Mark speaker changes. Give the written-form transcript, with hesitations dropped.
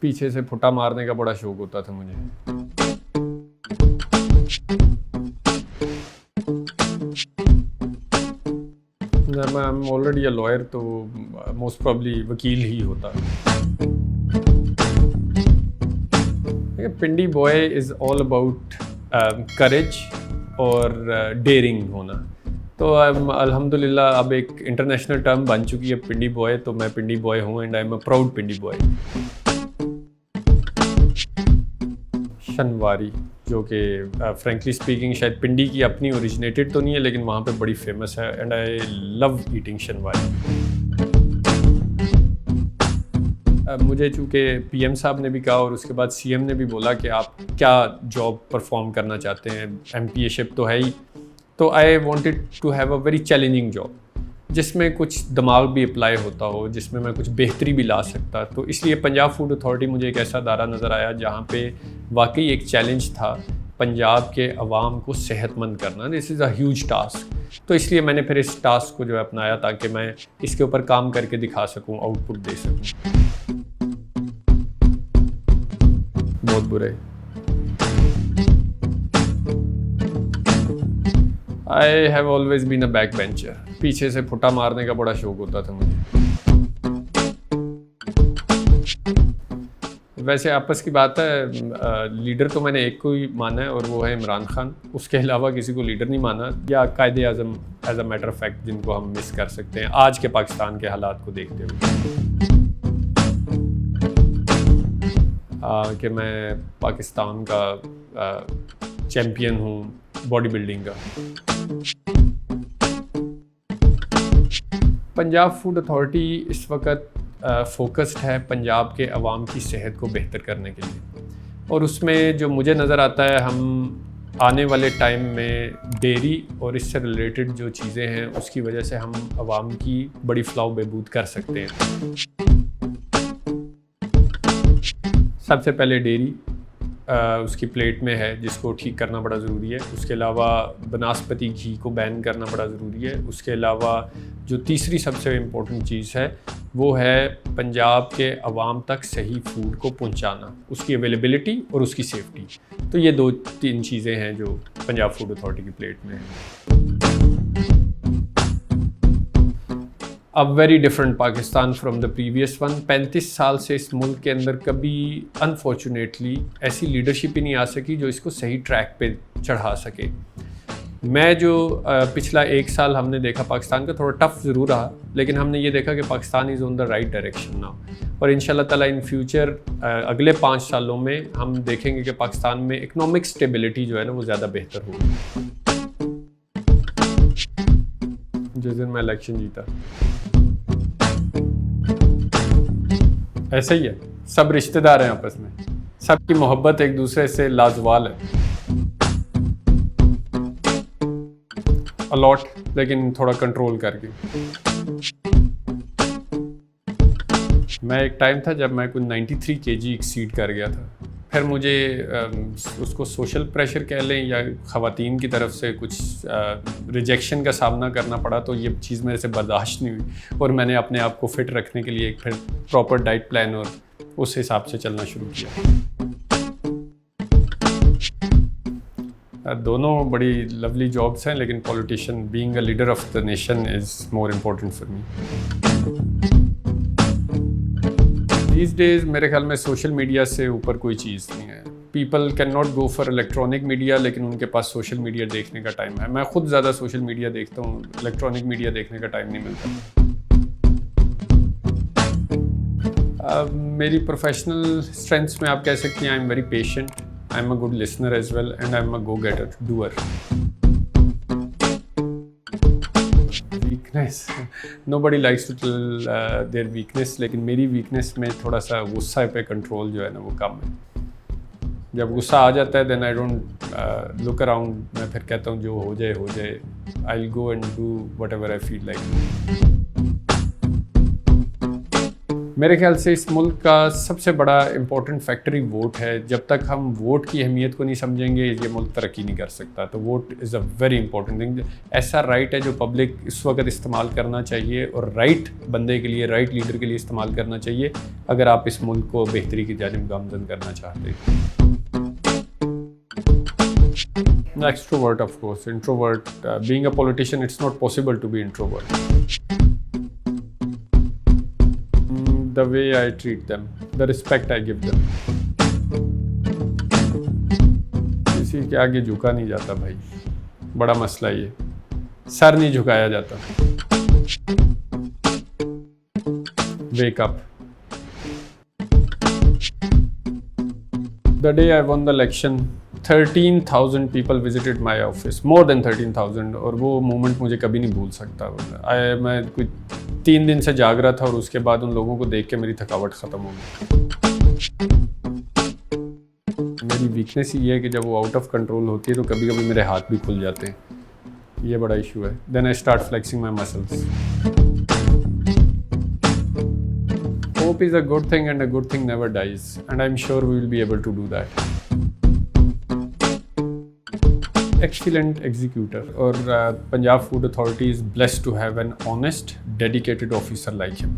Speaker 1: पीछे से फुटा मारने का बड़ा शौक होता था मुझे। मैं ऑलरेडी अ लॉयर, तो मोस्ट प्रॉब्ली वकील ही होता। Pindi boy is all about courage और डेयरिंग होना। तो अल्हम्दुलिल्लाह अब एक इंटरनेशनल टर्म बन चुकी है पिंडी बॉय, तो मैं पिंडी बॉय हूँ and I am a proud Pindi boy. Shinwari, जो कि फ्रेंकली स्पीकिंग शायद पिंडी की अपनी ओरिजिनेटेड तो नहीं है, लेकिन वहाँ पे बड़ी फेमस है एंड आई लव ईटिंग शनवारी। मुझे चूँकि पीएम साहब ने भी कहा और उसके बाद सीएम ने भी बोला कि आप क्या जॉब परफॉर्म करना चाहते हैं, एमपीएशिप तो है ही, तो I wanted to have a very challenging job जिसमें कुछ दिमाग भी अप्लाई होता हो, जिसमें मैं कुछ बेहतरी भी ला सकता। तो इसलिए पंजाब फूड अथॉरिटी मुझे एक ऐसा अदारा नज़र आया जहाँ पे वाकई एक चैलेंज था पंजाब के अवाम को सेहतमंद करना। This is a huge task, तो इसलिए मैंने फिर इस टास्क को जो है अपनाया ताकि मैं इसके ऊपर काम करके दिखा सकूँ, आउटपुट दे सकूँ। बहुत बुरे। I have always been a back bencher. पीछे से फुटा मारने का बड़ा शौक होता था मुझे। वैसे आपस की बात है, लीडर तो मैंने एक को ही माना है और वो है इमरान खान। उसके अलावा किसी को लीडर नहीं माना, या Quaid e Azam as a matter of fact जिनको हम मिस कर सकते हैं आज के पाकिस्तान के हालात को देखते हुए। कि मैं पाकिस्तान का चैम्पियन हूँ बॉडी बिल्डिंग का। पंजाब फूड अथॉरिटी इस वक्त फोकस्ड है पंजाब के अवाम की सेहत को बेहतर करने के लिए, और उसमें जो मुझे नज़र आता है हम आने वाले टाइम में डेयरी और इससे रिलेटेड जो चीज़ें हैं उसकी वजह से हम अवाम की बड़ी फलाह बहबूद कर सकते हैं। सबसे पहले डेयरी उसकी प्लेट में है जिसको ठीक करना बड़ा ज़रूरी है। उसके अलावा बनास्पति घी को बैन करना बड़ा ज़रूरी है। उसके अलावा जो तीसरी सबसे इम्पोर्टेंट चीज़ है वो है पंजाब के अवाम तक सही फूड को पहुंचाना, उसकी अवेलेबिलिटी और उसकी सेफ्टी। तो ये 2-3 चीज़ें हैं जो पंजाब फूड अथॉरिटी की प्लेट में है। अब very different Pakistan from the previous one. 35 साल से इस मुल्क के अंदर कभी अनफॉर्चुनेटली ऐसी लीडरशिप ही नहीं आ सकी जो इसको सही ट्रैक पे चढ़ा सके। मैं जो पिछला 1 साल हमने देखा पाकिस्तान का थोड़ा टफ ज़रूर रहा, लेकिन हमने ये देखा कि Pakistan is on the right direction now. और इंशाल्लाह ताला इन फ्यूचर अगले 5 सालों में हम देखेंगे कि पाकिस्तान में इकनॉमिक स्टेबिलिटी जो है ना वो ज़्यादा बेहतर होगी। जिस दिन मैं इलेक्शन जीता, ऐसे ही है, सब रिश्तेदार हैं आपस में, सबकी मोहब्बत एक दूसरे से लाजवाल है। अलॉट, लेकिन थोड़ा कंट्रोल करके। मैं एक टाइम था जब मैं कुछ 93 kg एक्सीड कर गया था। फिर मुझे उसको सोशल प्रेशर कह लें या ख़वातीन की तरफ से कुछ रिजेक्शन का सामना करना पड़ा, तो ये चीज़ मेरे से बर्दाश्त नहीं हुई और मैंने अपने आप को फिट रखने के लिए एक फिर प्रॉपर डाइट प्लान और उस हिसाब से चलना शुरू किया। दोनों बड़ी लवली जॉब्स हैं, लेकिन politician being a leader of the nation is more important for me. These days मेरे ख्याल में सोशल मीडिया से ऊपर कोई चीज़ नहीं है। People can not go for electronic media, लेकिन उनके पास सोशल मीडिया देखने का टाइम है। मैं खुद ज़्यादा सोशल मीडिया देखता हूँ, इलेक्ट्रॉनिक मीडिया देखने का टाइम नहीं मिलता। मेरी प्रोफेशनल स्ट्रेंथ्स में आप कह सकती हैं I am very patient, I am a good listener as well and I am a go getter doer. Weakness, nobody likes to tell their weakness, लेकिन मेरी वीकनेस में थोड़ा सा गुस्सा पे कंट्रोल जो है ना वो कम है। जब गुस्सा आ जाता है then I don't look around, मैं फिर कहता हूँ जो हो जाए, I will go and do whatever I feel like. मेरे ख्याल से इस मुल्क का सबसे बड़ा इम्पोर्टेंट फैक्टर ही वोट है। जब तक हम वोट की अहमियत को नहीं समझेंगे ये मुल्क तरक्की नहीं कर सकता। तो vote is a very important thing. ऐसा राइट है जो पब्लिक इस वक्त इस्तेमाल करना चाहिए और राइट बंदे के लिए, राइट लीडर के लिए इस्तेमाल करना चाहिए अगर आप इस मुल्क को बेहतरी की जानिब गामज़न करना चाहते हैं। Extrovert, of course. Introvert. Being a politician, it's not possible to be introvert. The way I treat them, the respect I give them. किसी के आगे झुका नहीं जाता भाई, बड़ा मसला ये। सर नहीं झुकाया जाता। Wake up. The day I won the election, 13,000 people visited my office, more than 13,000, और वो मोमेंट मुझे कभी नहीं भूल सकता। मैं कुछ 3 दिन से जाग रहा था और उसके बाद उन लोगों को देख के मेरी थकावट ख़त्म हो गई। मेरी वीकनेस ये है कि जब वो आउट ऑफ कंट्रोल होती है तो कभी कभी मेरे हाथ भी खुल जाते हैं, ये बड़ा इशू है। Then I start flexing my muscles. Hope is a good thing and a good thing never dies, and I'm sure we will be able to do that. Excellent executor, or Punjab Food Authority is blessed to have an honest, dedicated officer like him.